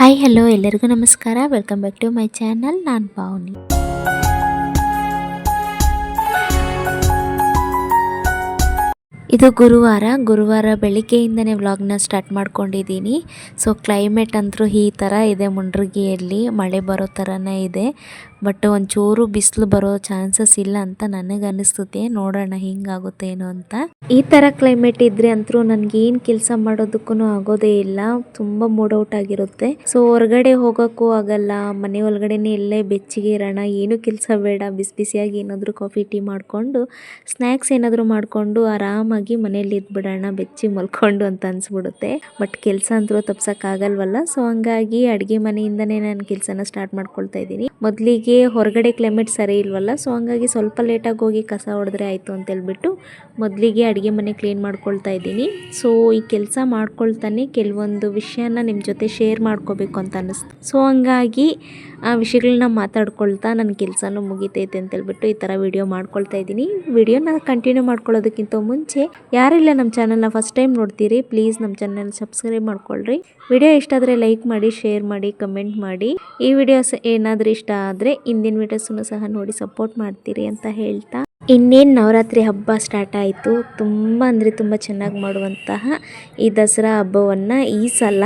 Hi hello ಎಲ್ಲರಿಗೂ ನಮಸ್ಕಾರ. Welcome back to my channel. ನಾನು ಪಾವನಿ. ಇದು ಗುರುವಾರ ಬೆಳಿಗ್ಗೆಯಿಂದನೇ ವ್ಲಾಗ್ನ ಸ್ಟಾರ್ಟ್ ಮಾಡ್ಕೊಂಡಿದ್ದೀನಿ. ಸೊ ಕ್ಲೈಮೇಟ್ ಅಂತೂ ಈ ಥರ ಇದೆ, ಮುಂಡ್ರಗಿಯಲ್ಲಿ ಮಳೆ ಬರೋ ಥರನೇ ಇದೆ. ಬಟ್ ಒಂಚೂರು ಬಿಸಿಲು ಬರೋ ಚಾನ್ಸಸ್ ಇಲ್ಲ ಅಂತ ನನಗನ್ನಿಸ್ತದೆ. ನೋಡೋಣ ಹಿಂಗಾಗುತ್ತೆ ಏನು ಅಂತ. ಈ ಥರ ಕ್ಲೈಮೇಟ್ ಇದ್ರೆ ಅಂತೂ ನನಗೇನು ಕೆಲಸ ಮಾಡೋದಕ್ಕೂ ಆಗೋದೇ ಇಲ್ಲ. ತುಂಬ ಮೂಡ್ ಔಟ್ ಆಗಿರುತ್ತೆ. ಸೊ ಹೊರಗಡೆ ಹೋಗೋಕ್ಕೂ ಆಗಲ್ಲ. ಮನೆ ಒಳಗಡೆನೇ ಎಲ್ಲೇ ಬೆಚ್ಚಿಗೆ ಇರೋಣ, ಏನು ಕೆಲಸ ಬೇಡ, ಬಿಸಿ ಬಿಸಿಯಾಗಿ ಏನಾದರೂ ಕಾಫಿ ಟೀ ಮಾಡಿಕೊಂಡು ಸ್ನ್ಯಾಕ್ಸ್ ಏನಾದರೂ ಮಾಡಿಕೊಂಡು ಆರಾಮಾಗಿ ಮನೇಲಿ ಇದ್ಬಿಡೋಣ, ಬೆಚ್ಚಿ ಮಲ್ಕೊಂಡು ಅಂತ ಅನಿಸ್ಬಿಡುತ್ತೆ. ಬಟ್ ಕೆಲಸ ಅಂತೂ ತಪ್ಸೋಕ್ಕಾಗಲ್ವಲ್ಲ. ಸೊ ಹಂಗಾಗಿ ಅಡುಗೆ ಮನೆಯಿಂದನೇ ನಾನು ಕೆಲಸನ ಸ್ಟಾರ್ಟ್ ಮಾಡ್ಕೊಳ್ತಾ ಇದ್ದೀನಿ. ಮೊದಲಿಗೆ ಹೊರಗಡೆ ಕ್ಲೈಮೇಟ್ ಸರಿ ಇಲ್ವಲ್ಲ, ಸೊ ಹಂಗಾಗಿ ಸ್ವಲ್ಪ ಲೇಟಾಗಿ ಹೋಗಿ ಕಸ ಹೊಡೆದ್ರೆ ಆಯಿತು ಅಂತ ಹೇಳ್ಬಿಟ್ಟು ಮೊದಲಿಗೆ ಅಡುಗೆ ಮನೆ ಕ್ಲೀನ್ ಮಾಡ್ಕೊಳ್ತಾ ಇದ್ದೀನಿ. ಸೊ ಈ ಕೆಲಸ ಮಾಡ್ಕೊಳ್ತಾನೆ ಕೆಲವೊಂದು ವಿಷಯನ ನಿಮ್ಮ ಜೊತೆ ಶೇರ್ ಮಾಡ್ಕೋಬೇಕು ಅಂತ ಅನ್ನಿಸ್ತು. ಸೊ ಹಂಗಾಗಿ ಆ ವಿಷಯಗಳನ್ನ ಮಾತಾಡ್ಕೊಳ್ತಾ ನನ್ನ ಕೆಲಸನೂ ಮುಗಿತೈತೆ ಅಂತ ಹೇಳ್ಬಿಟ್ಟು ಈ ಥರ ವಿಡಿಯೋ ಮಾಡ್ಕೊಳ್ತಾ ಇದ್ದೀನಿ. ವಿಡಿಯೋನ ಕಂಟಿನ್ಯೂ ಮಾಡ್ಕೊಳ್ಳೋದಕ್ಕಿಂತ ಮುಂಚೆ ಯಾರೆಲ್ಲ ನಮ್ಮ ಚಾನಲ್ನ ಫಸ್ಟ್ ಟೈಮ್ ನೋಡ್ತೀರಿ, ಪ್ಲೀಸ್ ನಮ್ಮ ಚಾನಲ್ ಸಬ್ಸ್ಕ್ರೈಬ್ ಮಾಡ್ಕೊಳ್ರಿ. ವಿಡಿಯೋ ಇಷ್ಟ ಆದರೆ ಲೈಕ್ ಮಾಡಿ, ಶೇರ್ ಮಾಡಿ, ಕಮೆಂಟ್ ಮಾಡಿ. ಈ ವಿಡಿಯೋಸ್ ಏನಾದರೂ ಇಷ್ಟ ಆದರೆ ಹಿಂದಿನ ವಿಡಿಯೋಸನ್ನು ಸಹ ನೋಡಿ ಸಪೋರ್ಟ್ ಮಾಡ್ತೀರಿ ಅಂತ ಹೇಳ್ತಾ, ಇನ್ನೇನು ನವರಾತ್ರಿ ಹಬ್ಬ ಸ್ಟಾರ್ಟ್ ಆಯಿತು. ತುಂಬ ಅಂದರೆ ತುಂಬ ಚೆನ್ನಾಗಿ ಮಾಡುವಂತಹ ಈ ದಸರಾ ಹಬ್ಬವನ್ನು ಈ ಸಲ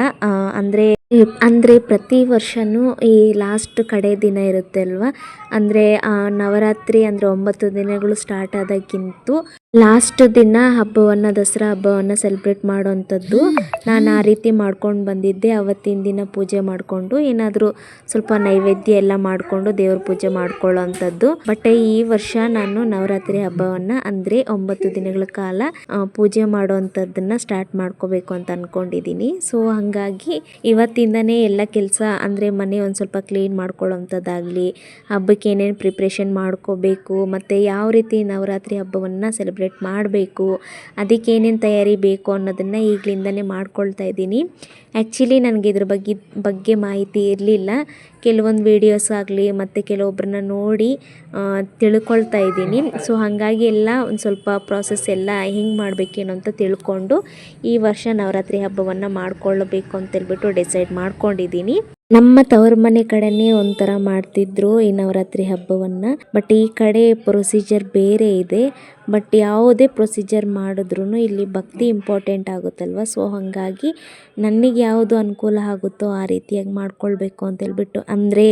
ಅಂದರೆ ಪ್ರತಿ ವರ್ಷವೂ ಈ ಲಾಸ್ಟ್ ಕಡೆ ದಿನ ಇರುತ್ತೆ ಅಲ್ವಾ, ಅಂದರೆ ನವರಾತ್ರಿ ಅಂದರೆ 9 ದಿನಗಳು ಸ್ಟಾರ್ಟ್ ಆದಕ್ಕಿಂತ ಲಾಸ್ಟ್ ದಿನ ಹಬ್ಬವನ್ನು, ದಸರಾ ಹಬ್ಬವನ್ನು ಸೆಲೆಬ್ರೇಟ್ ಮಾಡೋವಂಥದ್ದು. ನಾನು ಆ ರೀತಿ ಮಾಡ್ಕೊಂಡು ಬಂದಿದ್ದೆ. ಅವತ್ತಿನ ದಿನ ಪೂಜೆ ಮಾಡಿಕೊಂಡು ಏನಾದರೂ ಸ್ವಲ್ಪ ನೈವೇದ್ಯ ಎಲ್ಲ ಮಾಡಿಕೊಂಡು ದೇವ್ರ ಪೂಜೆ ಮಾಡ್ಕೊಳ್ಳೋ ಅಂಥದ್ದು. ಬಟ್ ಈ ವರ್ಷ ನಾನು ನವರಾತ್ರಿ ಹಬ್ಬವನ್ನು ಅಂದರೆ 9 ದಿನಗಳ ಕಾಲ ಪೂಜೆ ಮಾಡೋವಂಥದ್ದನ್ನು ಸ್ಟಾರ್ಟ್ ಮಾಡ್ಕೋಬೇಕು ಅಂತ ಅಂದ್ಕೊಂಡಿದ್ದೀನಿ. ಸೊ ಹಾಗಾಗಿ ಇವತ್ತಿಂದನೇ ಎಲ್ಲ ಕೆಲಸ ಅಂದರೆ ಮನೆ ಒಂದು ಸ್ವಲ್ಪ ಕ್ಲೀನ್ ಮಾಡ್ಕೊಳ್ಳೋವಂಥದ್ದಾಗಲಿ, ಹಬ್ಬಕ್ಕೆ ಏನೇನು ಪ್ರಿಪ್ರೇಷನ್ ಮಾಡ್ಕೋಬೇಕು, ಮತ್ತು ಯಾವ ರೀತಿ ನವರಾತ್ರಿ ಹಬ್ಬವನ್ನು ಸೆಲೆಬ್ರೇಟ್ ಮಾಡಬೇಕು, ಅದಕ್ಕೆ ಏನೇನು ತಯಾರಿ ಬೇಕು ಅನ್ನೋದನ್ನು ಈಗಲಿಂದನೇ ಮಾಡ್ಕೊಳ್ತಾ ಇದ್ದೀನಿ. ಆ್ಯಕ್ಚುಲಿ ನನಗೆ ಇದ್ರ ಬಗ್ಗೆ ಮಾಹಿತಿ ಇರಲಿಲ್ಲ. ಕೆಲವೊಂದು ವೀಡಿಯೋಸ್ ಆಗಲಿ ಮತ್ತು ಕೆಲವೊಬ್ಬರನ್ನ ನೋಡಿ ತಿಳ್ಕೊಳ್ತಾ ಇದ್ದೀನಿ. ಸೊ ಹಾಗಾಗಿ ಎಲ್ಲ ಒಂದು ಸ್ವಲ್ಪ ಪ್ರಾಸೆಸ್ ಎಲ್ಲ ಹೆಂಗೆ ಮಾಡಬೇಕೇನೋ ಅಂತ ತಿಳ್ಕೊಂಡು ಈ ವರ್ಷ ನವರಾತ್ರಿ ಹಬ್ಬವನ್ನು ಮಾಡ್ಕೊಳ್ಳಬೇಕು ಅಂತೇಳ್ಬಿಟ್ಟು ಡಿಸೈಡ್ ಮಾಡ್ಕೊಂಡಿದ್ದೀನಿ. ನಮ್ಮ ತವರು ಮನೆ ಕಡೆನೇ ಒಂಥರ ಮಾಡ್ತಿದ್ರು ಈ ನವರಾತ್ರಿ ಹಬ್ಬವನ್ನು. ಬಟ್ ಈ ಕಡೆ ಪ್ರೊಸೀಜರ್ ಬೇರೆ ಇದೆ. ಬಟ್ ಯಾವುದೇ ಪ್ರೊಸೀಜರ್ ಮಾಡಿದ್ರೂ ಇಲ್ಲಿ ಭಕ್ತಿ ಇಂಪಾರ್ಟೆಂಟ್ ಆಗುತ್ತಲ್ವ. ಸೊ ಹಾಗಾಗಿ ನನಗೆ ಯಾವುದು ಅನುಕೂಲ ಆಗುತ್ತೋ ಆ ರೀತಿಯಾಗಿ ಮಾಡ್ಕೊಳ್ಬೇಕು ಅಂತೇಳ್ಬಿಟ್ಟು, ಅಂದರೆ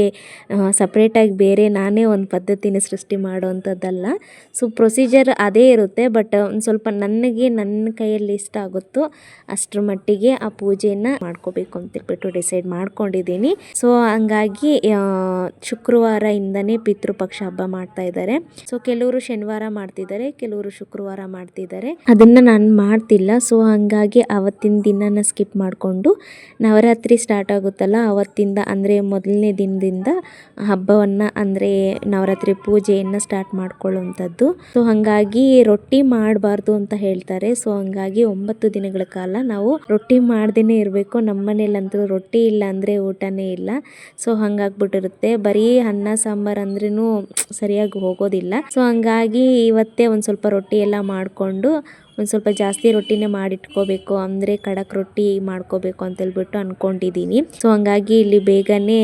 ಸಪ್ರೇಟಾಗಿ ಬೇರೆ ನಾನೇ ಒಂದು ಪದ್ಧತಿನ ಸೃಷ್ಟಿ ಮಾಡೋವಂಥದ್ದಲ್ಲ. ಸೊ ಪ್ರೊಸೀಜರ್ ಅದೇ ಇರುತ್ತೆ. ಬಟ್ ಒಂದು ಸ್ವಲ್ಪ ನನಗೆ ನನ್ನ ಕೈಯಲ್ಲಿ ಇಷ್ಟ ಆಗುತ್ತೋ ಅಷ್ಟರ ಮಟ್ಟಿಗೆ ಆ ಪೂಜೆಯನ್ನು ಮಾಡ್ಕೋಬೇಕು ಅಂತೇಳ್ಬಿಟ್ಟು ಡಿಸೈಡ್ ಮಾಡ್ಕೊಂಡಿದ್ದೀನಿ. ಸೊ ಹಂಗಾಗಿ ಶುಕ್ರವಾರದಿಂದನೇ ಪಿತೃಪಕ್ಷ ಹಬ್ಬ ಮಾಡ್ತಾ ಇದ್ದಾರೆ. ಸೊ ಕೆಲವರು ಶನಿವಾರ ಮಾಡ್ತಿದ್ದಾರೆ, ಕೆಲವರು ಶುಕ್ರವಾರ ಮಾಡ್ತಿದ್ದಾರೆ. ಅದನ್ನು ನಾನು ಮಾಡ್ತಿಲ್ಲ. ಸೊ ಹಾಗಾಗಿ ಅವತ್ತಿನ ದಿನನ ಸ್ಕಿಪ್ ಮಾಡಿಕೊಂಡು ನವರಾತ್ರಿ ಸ್ಟಾರ್ಟ್ ಆಗುತ್ತಲ್ಲ ಅವತ್ತಿಂದ, ಅಂದರೆ ಮೊದಲನೇ ದಿನದಿಂದ ಹಬ್ಬವನ್ನು ಅಂದರೆ ನವರಾತ್ರಿ ಪೂಜೆಯನ್ನು ಸ್ಟಾರ್ಟ್ ಮಾಡ್ಕೊಳ್ಳುವಂಥದ್ದು. ಸೊ ಹಾಗಾಗಿ ರೊಟ್ಟಿ ಮಾಡಬಾರ್ದು ಅಂತ ಹೇಳ್ತಾರೆ. ಸೊ ಹಾಗಾಗಿ 9 ದಿನಗಳ ಕಾಲ ನಾವು ರೊಟ್ಟಿ ಮಾಡ್ದೇನೆ ಇರಬೇಕು. ನಮ್ಮ ಮನೇಲಂತೂ ರೊಟ್ಟಿ ಇಲ್ಲ ಅಂದರೆ ಊಟನೇ ಇಲ್ಲ. ಸೊ ಹಂಗಾಗ್ಬಿಟ್ಟಿರುತ್ತೆ. ಬರೀ ಅನ್ನ ಸಾಂಬಾರು ಅಂದ್ರೂ ಸರಿಯಾಗಿ ಹೋಗೋದಿಲ್ಲ. ಸೊ ಹಂಗಾಗಿ ಇವತ್ತೇ ಒಂದು ಸ್ವಲ್ಪ ರೊಟ್ಟಿ ಎಲ್ಲ ಮಾಡಿಕೊಂಡು ಒಂದು ಸ್ವಲ್ಪ ಜಾಸ್ತಿ ರೊಟ್ಟಿನೇ ಮಾಡಿಟ್ಕೋಬೇಕು, ಅಂದರೆ ಖಡಕ್ ರೊಟ್ಟಿ ಮಾಡ್ಕೋಬೇಕು ಅಂತೇಳ್ಬಿಟ್ಟು ಅಂದ್ಕೊಂಡಿದ್ದೀನಿ. ಸೊ ಹಂಗಾಗಿ ಇಲ್ಲಿ ಬೇಗನೆ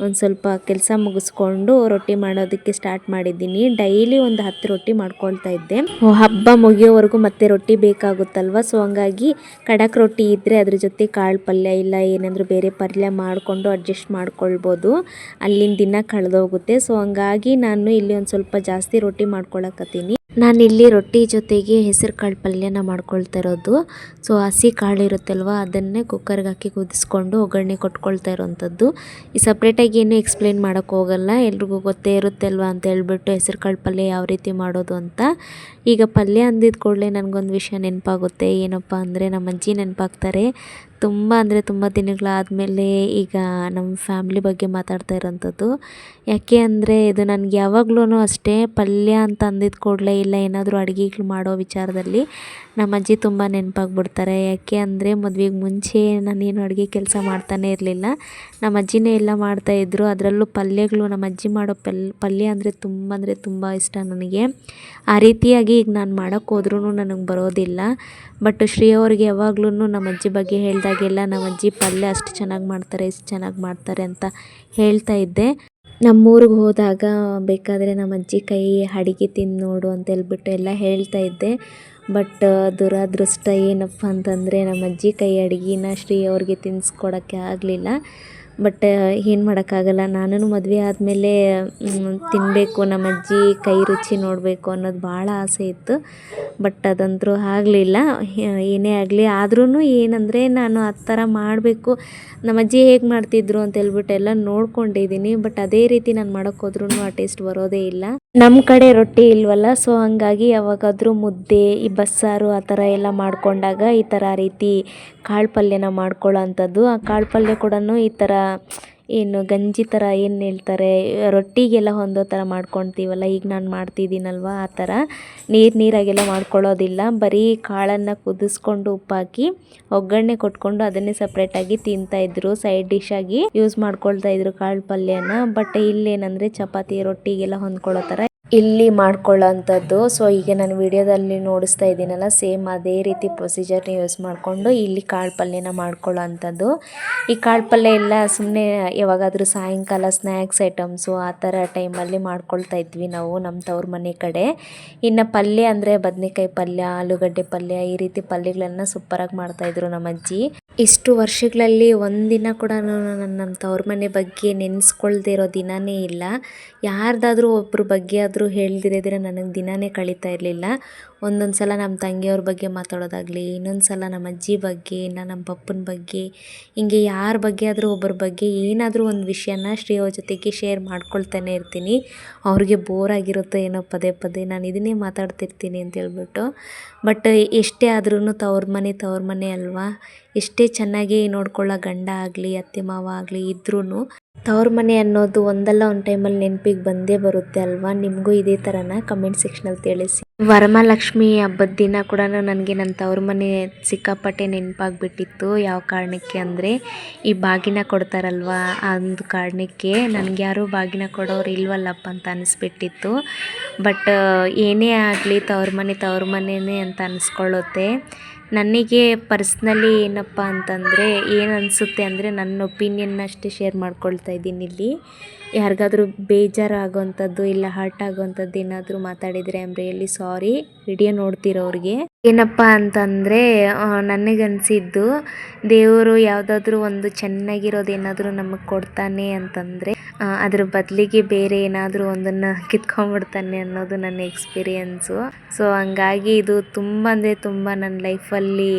ಒಂದು ಸ್ವಲ್ಪ ಕೆಲಸ ಮುಗಿಸ್ಕೊಂಡು ರೊಟ್ಟಿ ಮಾಡೋದಕ್ಕೆ ಸ್ಟಾರ್ಟ್ ಮಾಡಿದ್ದೀನಿ. ಡೈಲಿ ಒಂದು 10 ರೊಟ್ಟಿ ಮಾಡ್ಕೊಳ್ತಾ ಇದ್ದೆ. ಹಬ್ಬ ಮುಗಿಯೋವರೆಗೂ ಮತ್ತೆ ರೊಟ್ಟಿ ಬೇಕಾಗುತ್ತಲ್ವ. ಸೊ ಹಂಗಾಗಿ ಖಡಕ್ ರೊಟ್ಟಿ ಇದ್ದರೆ ಅದ್ರ ಜೊತೆ ಕಾಳು ಪಲ್ಯ ಇಲ್ಲ ಏನಾದರೂ ಬೇರೆ ಪಲ್ಯ ಮಾಡಿಕೊಂಡು ಅಡ್ಜಸ್ಟ್ ಮಾಡ್ಕೊಳ್ಬೋದು. ಅಲ್ಲಿನ ದಿನ ಕಳೆದೋಗುತ್ತೆ. ಸೊ ಹಂಗಾಗಿ ನಾನು ಇಲ್ಲಿ ಒಂದು ಸ್ವಲ್ಪ ಜಾಸ್ತಿ ರೊಟ್ಟಿ ಮಾಡ್ಕೊಳಕತ್ತೀನಿ. ನಾನಿಲ್ಲಿ ರೊಟ್ಟಿ ಜೊತೆಗೆ ಹೆಸರು ಕಾಳು ಪಲ್ಯನ ಮಾಡ್ಕೊಳ್ತಾ ಇರೋದು. ಸೊ ಹಸಿ ಕಾಳು ಇರುತ್ತಲ್ವ, ಅದನ್ನೇ ಕುಕ್ಕರ್ಗೆ ಹಾಕಿ ಕುದಿಸ್ಕೊಂಡು ಒಗ್ಗರಣೆ ಕೊಟ್ಕೊಳ್ತಾ ಇರೋವಂಥದ್ದು. ಈ ಸಪ್ರೇಟಾಗಿ ಏನು ಎಕ್ಸ್ಪ್ಲೇನ್ ಮಾಡೋಕ್ಕೆ ಹೋಗಲ್ಲ, ಎಲ್ರಿಗೂ ಗೊತ್ತೇ ಇರುತ್ತೆ ಅಲ್ವಾ ಅಂತ ಹೇಳ್ಬಿಟ್ಟು ಹೆಸರು ಕಾಳು ಪಲ್ಯ ಯಾವ ರೀತಿ ಮಾಡೋದು ಅಂತ. ಈಗ ಪಲ್ಯ ಅಂದಿದ್ದ ಕೂಡಲೇ ನನಗೊಂದು ವಿಷಯ ನೆನಪಾಗುತ್ತೆ. ಏನಪ್ಪ ಅಂದರೆ ನಮ್ಮ ಅಜ್ಜಿ ನೆನಪಾಗ್ತಾರೆ. ತುಂಬ ಅಂದರೆ ತುಂಬ ದಿನಗಳಾದಮೇಲೆ ಈಗ ನಮ್ಮ ಫ್ಯಾಮ್ಲಿ ಬಗ್ಗೆ ಮಾತಾಡ್ತಾ ಇರೋಂಥದ್ದು. ಯಾಕೆ ಅಂದರೆ ಇದು ನನಗೆ ಯಾವಾಗ್ಲೂ ಅಷ್ಟೇ, ಪಲ್ಯ ಅಂತ ಅಂದಿದ್ದ ಕೂಡಲೇ ಇಲ್ಲ ಏನಾದರೂ ಅಡುಗೆಗಳು ಮಾಡೋ ವಿಚಾರದಲ್ಲಿ ನಮ್ಮ ಅಜ್ಜಿ ತುಂಬ ನೆನಪಾಗ್ಬಿಡ್ತಾರೆ. ಯಾಕೆ ಅಂದರೆ ಮದುವೆಗೆ ಮುಂಚೆ ನಾನೇನು ಅಡುಗೆ ಕೆಲಸ ಮಾಡ್ತಾನೆ ಇರಲಿಲ್ಲ. ನಮ್ಮ ಅಜ್ಜಿನೇ ಎಲ್ಲ ಮಾಡ್ತಾಯಿದ್ರು. ಅದರಲ್ಲೂ ಪಲ್ಯಗಳು, ನಮ್ಮ ಅಜ್ಜಿ ಮಾಡೋ ಪಲ್ಯ ಅಂದರೆ ತುಂಬ ಇಷ್ಟ ನನಗೆ. ಆ ರೀತಿಯಾಗಿ ಈಗ ನಾನು ಮಾಡೋಕ್ಕೆ ಹೋದ್ರೂ ನನಗೆ ಬರೋದಿಲ್ಲ. ಬಟ್ ಶ್ರೀ ಅವ್ರಿಗೆ ಯಾವಾಗ್ಲೂ ನಮ್ಮ ಅಜ್ಜಿ ಬಗ್ಗೆ ಹೇಳ್ದಾಗ ಹೋದಾಗೆಲ್ಲ ನಮ್ಮ ಅಜ್ಜಿ ಪಲ್ಯ ಅಷ್ಟು ಚೆನ್ನಾಗಿ ಮಾಡ್ತಾರೆ, ಇಷ್ಟು ಚೆನ್ನಾಗಿ ಮಾಡ್ತಾರೆ ಅಂತ ಹೇಳ್ತಾ ಇದ್ದೆ. ನಮ್ಮೂರಿಗೆ ಹೋದಾಗ ಬೇಕಾದರೆ ನಮ್ಮ ಅಜ್ಜಿ ಕೈ ಅಡಿಗೆ ತಿಂದು ನೋಡು ಅಂತ ಹೇಳ್ಬಿಟ್ಟು ಎಲ್ಲ ಹೇಳ್ತಾ ಇದ್ದೆ. ಬಟ್ ದುರಾದೃಷ್ಟ ಏನಪ್ಪ ಅಂತಂದರೆ ನಮ್ಮ ಅಜ್ಜಿ ಕೈ ಅಡುಗೆನ ಶ್ರೀ ಅವ್ರಿಗೆ ತಿನ್ನಿಸ್ಕೊಡೋಕ್ಕೆ ಆಗಲಿಲ್ಲ. ಬಟ್ ಏನು ಮಾಡೋಕ್ಕಾಗಲ್ಲ, ನಾನು ಮದುವೆ ಆದಮೇಲೆ ತಿನ್ನಬೇಕು, ನಮ್ಮ ಅಜ್ಜಿ ಕೈ ರುಚಿ ನೋಡಬೇಕು ಅನ್ನೋದು ಭಾಳ ಆಸೆ ಇತ್ತು. ಬಟ್ ಅದಂತೂ ಆಗಲಿಲ್ಲ. ಏನೇ ಆಗಲಿ ಆದ್ರೂ ಏನಂದರೆ ನಾನು ಆ ಥರ ಮಾಡಬೇಕು, ನಮ್ಮ ಅಜ್ಜಿ ಹೇಗೆ ಮಾಡ್ತಿದ್ರು ಅಂತ ಹೇಳ್ಬಿಟ್ಟು ಎಲ್ಲ ನೋಡ್ಕೊಂಡಿದ್ದೀನಿ. ಬಟ್ ಅದೇ ರೀತಿ ನಾನು ಮಾಡೋಕ್ಕೆ ಹೋದ್ರೂ ಆ ಟೇಸ್ಟ್ ಬರೋದೇ ಇಲ್ಲ. ನಮ್ಮ ಕಡೆ ರೊಟ್ಟಿ ಇಲ್ವಲ್ಲ, ಸೊ ಹಂಗಾಗಿ ಯಾವಾಗಾದರೂ ಮುದ್ದೆ, ಈ ಬಸ್ಸಾರು ಆ ಥರ ಎಲ್ಲ ಮಾಡ್ಕೊಂಡಾಗ ಈ ಥರ ರೀತಿ ಕಾಳು ಪಲ್ಯನ ಮಾಡ್ಕೊಳ್ಳೋ ಅಂಥದ್ದು. ಆ ಕಾಳು ಪಲ್ಯ ಕೂಡ ಈ ಥರ ಏನು ಗಂಜಿ ಥರ ಏನು ಹೇಳ್ತಾರೆ, ರೊಟ್ಟಿಗೆಲ್ಲ ಹೊಂದೋ ಥರ ಮಾಡ್ಕೊತೀವಲ್ಲ, ಈಗ ನಾನು ಮಾಡ್ತಿದ್ದೀನಲ್ವ ಆ ಥರ ನೀರಾಗೆಲ್ಲ ಮಾಡ್ಕೊಳ್ಳೋದಿಲ್ಲ. ಬರೀ ಕಾಳನ್ನು ಕುದಿಸ್ಕೊಂಡು ಉಪ್ಪಾಕಿ ಒಗ್ಗರಣೆ ಕೊಟ್ಕೊಂಡು ಅದನ್ನೇ ಸಪ್ರೇಟಾಗಿ ತಿಂತಾಯಿದ್ರು, ಸೈಡ್ ಡಿಶಾಗಿ ಯೂಸ್ ಮಾಡ್ಕೊಳ್ತಾಯಿದ್ರು ಕಾಳು ಪಲ್ಯನ. ಬಟ್ ಇಲ್ಲೇನಂದರೆ ಚಪಾತಿ ರೊಟ್ಟಿಗೆಲ್ಲ ಹೊಂದ್ಕೊಳ್ಳೋ ಥರ ಇಲ್ಲಿ ಮಾಡ್ಕೊಳ್ಳೋ ಅಂಥದ್ದು. ಸೊ ಈಗ ನಾನು ವಿಡಿಯೋದಲ್ಲಿ ನೋಡಿಸ್ತಾ ಇದ್ದೀನಲ್ಲ, ಸೇಮ್ ಅದೇ ರೀತಿ ಪ್ರೊಸೀಜರ್ನ ಯೂಸ್ ಮಾಡಿಕೊಂಡು ಇಲ್ಲಿ ಕಾಳು ಪಲ್ಯನ ಮಾಡ್ಕೊಳ್ಳೋ ಅಂಥದ್ದು. ಈ ಕಾಳು ಪಲ್ಯ ಎಲ್ಲ ಸುಮ್ಮನೆ ಯಾವಾಗಾದರೂ ಸಾಯಂಕಾಲ ಸ್ನ್ಯಾಕ್ಸ್ ಐಟಮ್ಸು ಆ ಥರ ಟೈಮಲ್ಲಿ ಮಾಡ್ಕೊಳ್ತಾ ಇದ್ವಿ ನಾವು ನಮ್ಮ ತವ್ರ ಮನೆ ಕಡೆ. ಇನ್ನು ಪಲ್ಯ ಅಂದರೆ ಬದನೆಕಾಯಿ ಪಲ್ಯ, ಆಲೂಗಡ್ಡೆ ಪಲ್ಯ, ಈ ರೀತಿ ಪಲ್ಯಗಳನ್ನು ಸೂಪರಾಗಿ ಮಾಡ್ತಾಯಿದ್ರು ನಮ್ಮ ಅಜ್ಜಿ. ಇಷ್ಟು ವರ್ಷಗಳಲ್ಲಿ ಒಂದಿನ ಕೂಡ ನಮ್ಮ ತವ್ರ ಮನೆ ಬಗ್ಗೆ ನೆನೆಸ್ಕೊಳ್ದೇ ಇರೋ ದಿನವೇ ಇಲ್ಲ. ಯಾರ್ದಾದ್ರೂ ಒಬ್ಬರ ಬಗ್ಗೆ ಆದರೂ ಹೇಳ್ದಿರಿದ್ರೆ ನನಗೆ ದಿನವೇ ಕಳೀತಾ ಇರಲಿಲ್ಲ. ಒಂದೊಂದು ಸಲ ನಮ್ಮ ತಂಗಿಯವ್ರ ಬಗ್ಗೆ ಮಾತಾಡೋದಾಗಲಿ, ಇನ್ನೊಂದು ಸಲ ನಮ್ಮ ಅಜ್ಜಿ ಬಗ್ಗೆ, ಇನ್ನು ನಮ್ಮ ಪಪ್ಪನ ಬಗ್ಗೆ, ಹಿಂಗೆ ಯಾರ ಬಗ್ಗೆ ಆದರೂ ಒಬ್ಬರ ಬಗ್ಗೆ ಏನಾದರೂ ಒಂದು ವಿಷಯನ ಶ್ರೀ ಅವ್ರ ಜೊತೆಗೆ ಶೇರ್ ಮಾಡ್ಕೊಳ್ತಾನೆ ಇರ್ತೀನಿ. ಅವ್ರಿಗೆ ಬೋರ್ ಆಗಿರುತ್ತೋ ಏನೋ ಪದೇ ಪದೇ ನಾನು ಇದನ್ನೇ ಮಾತಾಡ್ತಿರ್ತೀನಿ ಅಂತ ಹೇಳ್ಬಿಟ್ಟು. ಬಟ್ ಎಷ್ಟೇ ಆದ್ರೂ ತವ್ರ ಮನೆ ಅಲ್ವಾ, ಎಷ್ಟೇ ಚೆನ್ನಾಗಿ ನೋಡ್ಕೊಳ್ಳೋ ಗಂಡ ಆಗಲಿ ಅತ್ತೆ ಮಾವ ಆಗಲಿ ಇದ್ರೂ ತವ್ರ ಮನೆ ಅನ್ನೋದು ಒಂದಲ್ಲ ಒಂದು ಟೈಮಲ್ಲಿ ನೆನಪಿಗೆ ಬಂದೇ ಬರುತ್ತೆ ಅಲ್ವಾ. ನಿಮಗೂ ಇದೇ ಥರನ ಕಮೆಂಟ್ ಸೆಕ್ಷನಲ್ಲಿ ತಿಳಿಸಿ. ವರಮಹಾಲಕ್ಷ್ಮಿ ಹಬ್ಬದ ದಿನ ಕೂಡ ನನಗೆ ನನ್ನ ತವ್ರ ಮನೆ ಸಿಕ್ಕಾಪಟ್ಟೆ ನೆನಪಾಗ್ಬಿಟ್ಟಿತ್ತು. ಯಾವ ಕಾರಣಕ್ಕೆ ಅಂದರೆ ಈ ಬಾಗಿನ ಕೊಡ್ತಾರಲ್ವ, ಆ ಒಂದು ಕಾರಣಕ್ಕೆ ನನಗೆ ಯಾರೂ ಬಾಗಿನ ಕೊಡೋರು ಇಲ್ವಲ್ಲಪ್ಪ ಅಂತ ಅನಿಸ್ಬಿಟ್ಟಿತ್ತು. ಬಟ್ ಏನೇ ಆಗಲಿ ತವ್ರ ಮನೆಯೇ ಅಂತ ಅನಿಸ್ಕೊಳ್ಳುತ್ತೆ. ನನಗೆ ಪರ್ಸ್ನಲಿ ಏನಪ್ಪ ಅಂತಂದರೆ ಏನು ಅನಿಸುತ್ತೆ ಅಂದರೆ ನನ್ನ ಒಪಿನಿಯನ್ನ ಅಷ್ಟೇ ಶೇರ್ ಮಾಡ್ಕೊಳ್ತಾ ಇದ್ದೀನಿ ಇಲ್ಲಿ. ಯಾರಿಗಾದ್ರೂ ಬೇಜಾರು ಆಗೋವಂಥದ್ದು ಇಲ್ಲ ಹರ್ಟ್ ಆಗೋವಂಥದ್ದು ಏನಾದರೂ ಮಾತಾಡಿದರೆ I am really sorry. Video ನೋಡ್ತಿರೋರಿಗೆ ಏನಪ್ಪ ಅಂತಂದರೆ ನನಗನ್ಸಿದ್ದು, ದೇವರು ಯಾವುದಾದ್ರೂ ಒಂದು ಚೆನ್ನಾಗಿರೋದು ಏನಾದರೂ ನಮಗೆ ಕೊಡ್ತಾನೆ ಅಂತಂದರೆ ಅದ್ರ ಬದಲಿಗೆ ಬೇರೆ ಏನಾದರೂ ಒಂದನ್ನು ಕಿತ್ಕೊಂಡ್ಬಿಡ್ತಾನೆ ಅನ್ನೋದು ನನ್ನ ಎಕ್ಸ್ಪೀರಿಯೆನ್ಸು. ಸೊ ಹಂಗಾಗಿ ಇದು ತುಂಬ ಅಂದರೆ ತುಂಬ ನನ್ನ ಲೈಫಲ್ಲಿ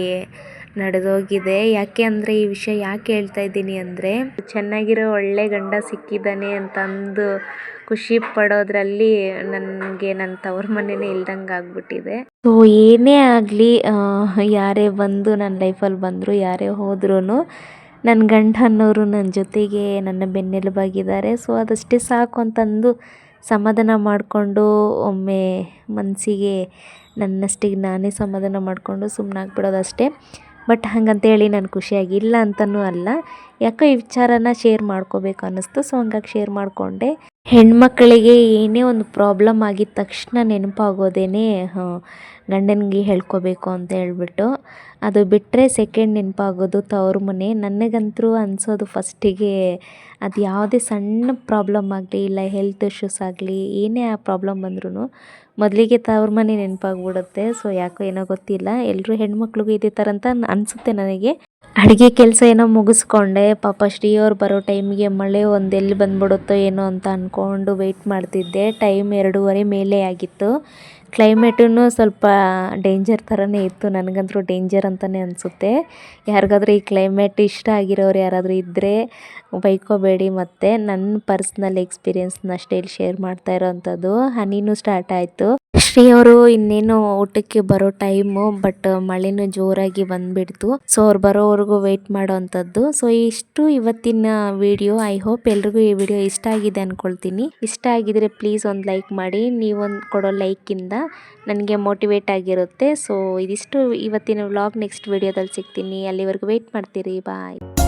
ನಡೆದೋಗಿದೆ. ಯಾಕೆ ಅಂದರೆ ಈ ವಿಷಯ ಯಾಕೆ ಹೇಳ್ತಾ ಇದ್ದೀನಿ ಅಂದರೆ, ಚೆನ್ನಾಗಿರೋ ಒಳ್ಳೆ ಗಂಡ ಸಿಕ್ಕಿದ್ದಾನೆ ಅಂತಂದು ಖುಷಿ ಪಡೋದ್ರಲ್ಲಿ ನನಗೆ ನನ್ನ ತವ್ರ ಮನೆಯೇ ಇಲ್ದಂಗೆ ಆಗ್ಬಿಟ್ಟಿದೆ. ಸೊ ಏನೇ ಆಗಲಿ, ಯಾರೇ ಬಂದು ನನ್ನ ಲೈಫಲ್ಲಿ ಬಂದರು, ಯಾರೇ ಹೋದ್ರೂ ನನ್ನ ಗಂಡ ಅನ್ನೋರು ನನ್ನ ಜೊತೆಗೆ ನನ್ನ ಬೆನ್ನೆಲುಬಾಗಿದ್ದಾರೆ. ಸೊ ಅದಷ್ಟೇ ಸಾಕು ಅಂತಂದು ಸಮಾಧಾನ ಮಾಡಿಕೊಂಡು ಒಮ್ಮೆ ಮನಸ್ಸಿಗೆ ನನ್ನಷ್ಟಿಗೆ ನಾನೇ ಸಮಾಧಾನ ಮಾಡಿಕೊಂಡು ಸುಮ್ಮನಾಗ್ಬಿಡೋದು ಅಷ್ಟೇ. ಬಟ್ ಹಾಗಂತೇಳಿ ನಾನು ಖುಷಿಯಾಗಿಲ್ಲ ಅಂತಲೂ ಅಲ್ಲ, ಯಾಕೋ ಈ ವಿಚಾರನ ಶೇರ್ ಮಾಡ್ಕೋಬೇಕು ಅನ್ನಿಸ್ತು. ಸೊ ಹಂಗಾಗಿ ಶೇರ್ ಮಾಡಿಕೊಂಡೆ. ಹೆಣ್ಮಕ್ಳಿಗೆ ಏನೇ ಒಂದು ಪ್ರಾಬ್ಲಮ್ ಆಗಿದ ತಕ್ಷಣ ನೆನಪಾಗೋದೇನೆ ಗಂಡನಿಗೆ ಹೇಳ್ಕೋಬೇಕು ಅಂತ ಹೇಳ್ಬಿಟ್ಟು. ಅದು ಬಿಟ್ಟರೆ ಸೆಕೆಂಡ್ ನೆನಪಾಗೋದು ತವ್ರ ಮನೆ. ನನಗಂತೂ ಅನಿಸೋದು ಫಸ್ಟಿಗೆ ಅದು ಯಾವುದೇ ಸಣ್ಣ ಪ್ರಾಬ್ಲಮ್ ಆಗಲಿ ಇಲ್ಲ ಹೆಲ್ತ್ ಇಶ್ಯೂಸ್ ಆಗಲಿ ಏನೇ ಆ ಪ್ರಾಬ್ಲಮ್ ಬಂದ್ರೂ ಮೊದಲಿಗೆ ತವ್ರ ಮನೆ ನೆನಪಾಗ್ಬಿಡುತ್ತೆ. ಸೊ ಯಾಕೋ ಏನೋ ಗೊತ್ತಿಲ್ಲ, ಎಲ್ಲರೂ ಹೆಣ್ಮಕ್ಳಿಗೂ ಇದೇ ಥರ ಅಂತ ಅನಿಸುತ್ತೆ ನನಗೆ. ಅಡುಗೆ ಕೆಲಸ ಏನೋ ಮುಗಿಸ್ಕೊಂಡೆ. ಪಾಪ ಶ್ರೀಯವ್ರು ಬರೋ ಟೈಮಿಗೆ ಮಳೆ ಒಂದು ಎಲ್ಲಿ ಬಂದ್ಬಿಡುತ್ತೋ ಏನೋ ಅಂತ ಅಂದ್ಕೊಂಡು ವೆಯ್ಟ್ ಮಾಡ್ತಿದ್ದೆ. ಟೈಮ್ 2:30 ಮೇಲೆ ಆಗಿತ್ತು. ಕ್ಲೈಮೇಟೂ ಸ್ವಲ್ಪ ಡೇಂಜರ್ ಥರನೇ ಇತ್ತು. ನನಗಂತೂ ಡೇಂಜರ್ ಅಂತಲೇ ಅನಿಸುತ್ತೆ. ಯಾರಿಗಾದ್ರೂ ಈ ಕ್ಲೈಮೇಟ್ ಇಷ್ಟ ಆಗಿರೋರು ಯಾರಾದರೂ ಇದ್ದರೆ ಬೈಕೋಬೇಡಿ. ಮತ್ತು ನನ್ನ ಪರ್ಸ್ನಲ್ ಎಕ್ಸ್ಪೀರಿಯೆನ್ಸ್ನ ಅಷ್ಟೇ ಇಲ್ಲಿ ಶೇರ್ ಮಾಡ್ತಾ ಇರೋವಂಥದ್ದು. ಹನಿನೂ ಸ್ಟಾರ್ಟ್ ಆಯಿತು. ಶ್ರೀ ಅವರು ಇನ್ನೇನು ಊಟಕ್ಕೆ ಬರೋ ಟೈಮು, ಬಟ್ ಮಳೆನೂ ಜೋರಾಗಿ ಬಂದುಬಿಡ್ತು. ಸೊ ಅವ್ರು ಬರೋವರೆಗೂ ವೆಯ್ಟ್ ಮಾಡೋವಂಥದ್ದು. ಸೊ ಇಷ್ಟು ಇವತ್ತಿನ ವಿಡಿಯೋ. ಐ ಹೋಪ್ ಎಲ್ರಿಗೂ ಈ ವಿಡಿಯೋ ಇಷ್ಟ ಆಗಿದೆ ಅಂದ್ಕೊಳ್ತೀನಿ. ಇಷ್ಟ ಆಗಿದರೆ ಪ್ಲೀಸ್ ಒಂದು ಲೈಕ್ ಮಾಡಿ. ನೀವೊಂದು ಕೊಡೋ ಲೈಕಿಂದ ನನಗೆ ಮೋಟಿವೇಟ್ ಆಗಿರುತ್ತೆ. ಸೊ ಇದಿಷ್ಟು ಇವತ್ತಿನ ವ್ಲಾಗ್. ನೆಕ್ಸ್ಟ್ ವಿಡಿಯೋದಲ್ಲಿ ಸಿಗ್ತೀನಿ. ಅಲ್ಲಿವರೆಗೂ ವೆಯ್ಟ್ ಮಾಡ್ತೀರಿ. ಬಾಯ್.